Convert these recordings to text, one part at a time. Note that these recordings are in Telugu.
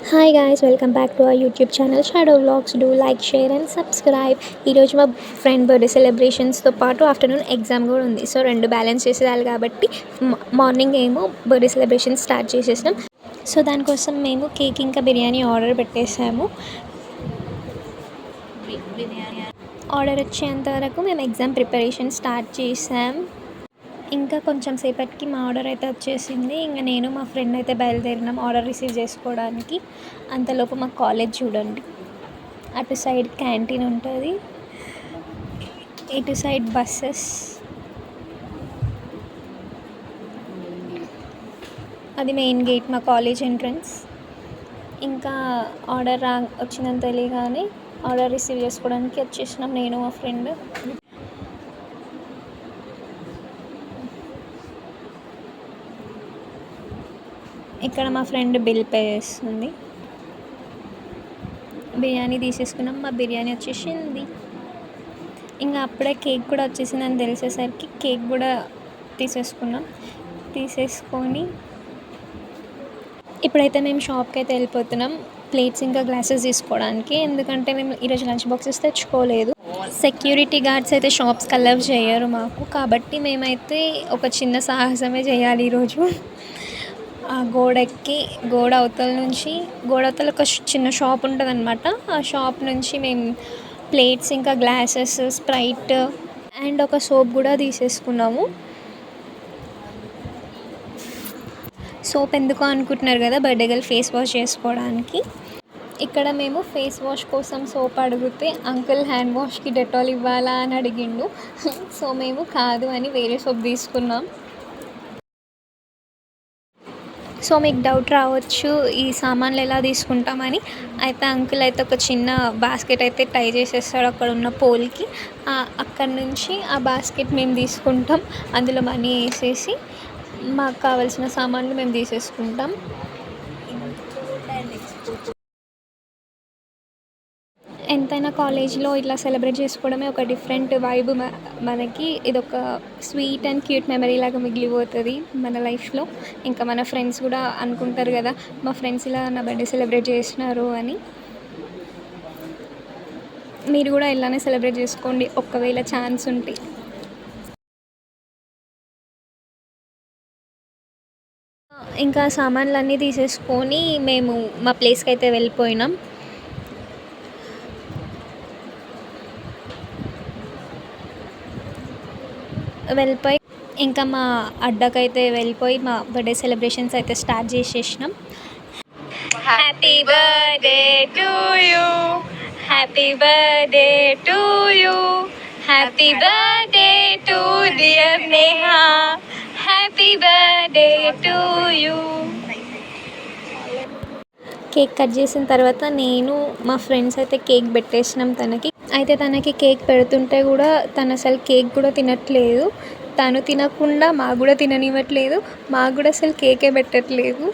Hi guys, welcome back to our YouTube channel shadow vlogs. Do like, share and subscribe. ఈరోజు మా ఫ్రెండ్ బర్త్డే సెలబ్రేషన్స్తో పాటు ఆఫ్టర్నూన్ ఎగ్జామ్ కూడా ఉంది. సో రెండు బ్యాలెన్స్ చేసేయాలి కాబట్టి మార్నింగ్ ఏమో బర్త్డే సెలబ్రేషన్ స్టార్ట్ చేసేసాం. సో దానికోసం మేము కేక్ ఇంకా బిర్యానీ ఆర్డర్ పెట్టేసాము. ఆర్డర్ వచ్చేంత వరకు మేము ఎగ్జామ్ ప్రిపరేషన్ స్టార్ట్ చేసాం. ఇంకా కొంచెం సేపటికి మా ఆర్డర్ అయితే వచ్చేసింది. ఇంకా నేను మా ఫ్రెండ్ అయితే బయలుదేరినాం ఆర్డర్ రిసీవ్ చేసుకోవడానికి. అంతలోపు మా కాలేజ్ చూడండి, అటు సైడ్ క్యాంటీన్ ఉంటుంది, ఇటు సైడ్ బస్సెస్. అది మెయిన్ గేట్, మా కాలేజ్ ఎంట్రన్స్. ఇంకా ఆర్డర్ వచ్చిందని తెలియగానే ఆర్డర్ రిసీవ్ చేసుకోవడానికి వచ్చేసినాం నేను మా ఫ్రెండ్. ఇక్కడ మా ఫ్రెండ్ బిల్ పే చేస్తుంది. బిర్యానీ తీసేసుకున్నాం. మా బిర్యానీ వచ్చేసింది. ఇంకా అప్పుడే కేక్ కూడా వచ్చేసిందని తెలిసేసరికి కేక్ కూడా తీసేసుకొని ఇప్పుడైతే మేము షాప్కి అయితే వెళ్ళిపోతున్నాం ప్లేట్స్ ఇంకా గ్లాసెస్ తీసుకోవడానికి. ఎందుకంటే మేము ఈరోజు లంచ్ బాక్సెస్ తెచ్చుకోలేదు. సెక్యూరిటీ గార్డ్స్ అయితే షాప్స్కి అలౌ చేయరు మాకు, కాబట్టి మేమైతే ఒక చిన్న సాహసమే చేయాలి ఈరోజు. ఆ గోడ అవతల ఒక చిన్న షాప్ ఉంటుంది అనమాట. ఆ షాప్ నుంచి మేము ప్లేట్స్ ఇంకా గ్లాసెస్, స్ప్రైట్ అండ్ ఒక సోప్ కూడా తీసేసుకున్నాము. సోప్ ఎందుకు అనుకుంటున్నారు కదా, బర్త్డే గర్ల్ ఫేస్ వాష్ చేసుకోవడానికి. ఇక్కడ మేము ఫేస్ వాష్ కోసం సోప్ అడిగితే అంకుల్ హ్యాండ్ వాష్కి డెటాల్ ఇవ్వాలా అని అడిగిండు. సో మేము కాదు అని వేరే సోప్ తీసుకున్నాం. సో మీకు డౌట్ రావచ్చు ఈ సామాన్లు ఎలా తీసుకుంటామని. అయితే అంకుల్ అయితే ఒక చిన్న బాస్కెట్ అయితే టై చేసేస్తాడు అక్కడ ఉన్న పోల్కి. అక్కడ నుంచి ఆ బాస్కెట్ మేము తీసుకుంటాం. అందులో మనీ వేసేసి మాకు కావాల్సిన సామాన్లు మేము తీసేసుకుంటాం. ఎంతైనా కాలేజ్లో ఇట్లా సెలబ్రేట్ చేసుకోవడమే ఒక డిఫరెంట్ వైబ్. మనకి ఇదొక స్వీట్ అండ్ క్యూట్ మెమరీ లాగా మిగిలిపోతుంది మన లైఫ్లో. ఇంకా మన ఫ్రెండ్స్ కూడా అనుకుంటారు కదా, మా ఫ్రెండ్స్ ఇలా నా బర్త్డే సెలబ్రేట్ చేసినారు అని. మీరు కూడా ఇలానే సెలబ్రేట్ చేసుకోండి ఒకవేళ ఛాన్స్ ఉంటే. ఇంకా సామాన్లు అన్నీ తీసేసుకొని మేము మా ప్లేస్కి అయితే వెళ్ళిపోయినాం. ఇంకా మా అడ్డకైతే వెళ్ళిపోయి మా బర్త్డే సెలబ్రేషన్స్ అయితే స్టార్ట్ చేసేసినాం. Happy birthday to you, happy birthday to you, happy birthday to dear Neha, happy birthday to you. Cake cut చేసిన తర్వాత నేను మా ఫ్రెండ్స్ అయితే కేక్ పెట్టేసినాం తనకి. అయితే తనకి కేక్ పెడుతుంటే కూడా తను అసలు కేక్ కూడా తినట్లేదు. తను తినకుండా మాకు కూడా తిననివ్వట్లేదు, మాకు కూడా అసలు కేకే పెట్టట్లేదు.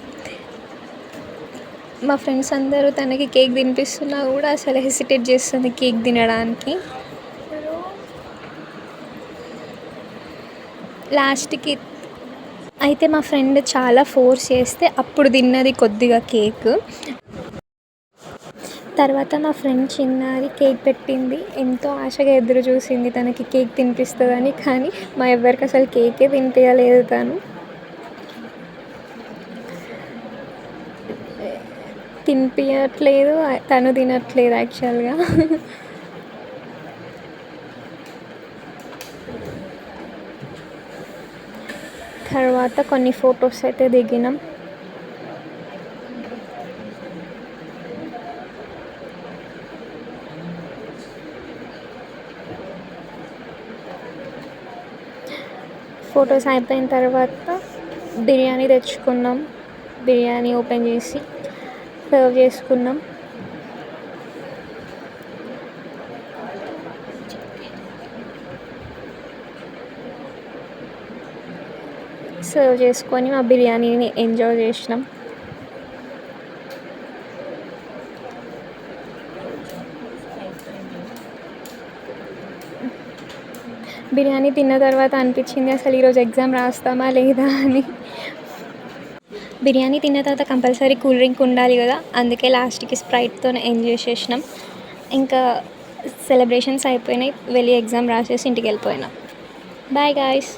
మా ఫ్రెండ్స్ అందరూ తనకి కేక్ తినిపిస్తున్నా కూడా అసలు హెసిటేట్ చేస్తుంది కేక్ తినడానికి. లాస్ట్కి అయితే మా ఫ్రెండ్ చాలా ఫోర్స్ చేస్తే అప్పుడు తిన్నది కొద్దిగా కేక్. తర్వాత మా ఫ్రెండ్ చిన్నది కేక్ పెట్టింది. ఎంతో ఆశగా ఎదురు చూసింది తనకి కేక్ తినిపిస్తుందని, కానీ మా ఎవ్వరికి అసలు కేకే తినిపించలేదు. తినిపించట్లేదు, తను తినట్లేదు యాక్చువల్గా. తర్వాత కొన్ని ఫొటోస్ అయితే దిగినాం. ఫొటోస్ అయిపోయిన తర్వాత బిర్యానీ తెచ్చుకున్నాం. బిర్యానీ ఓపెన్ చేసి సర్వ్ చేసుకున్నాం. సర్వ్ చేసుకొని మా బిర్యానీని ఎంజాయ్ చేసినాం. బిర్యానీ తిన్న తర్వాత అనిపించింది అసలు ఈరోజు ఎగ్జామ్ రాస్తామా లేదా అని. బిర్యానీ తిన్న తర్వాత కంపల్సరీ కూల్ డ్రింక్ ఉండాలి కదా, అందుకే లాస్ట్కి స్ప్రైట్తో ఎంజాయ్ చేసినాం. ఇంకా సెలబ్రేషన్స్ అయిపోయినాయి, వెళ్ళి ఎగ్జామ్ రాసేసి ఇంటికి వెళ్ళిపోయినాం. Bye guys.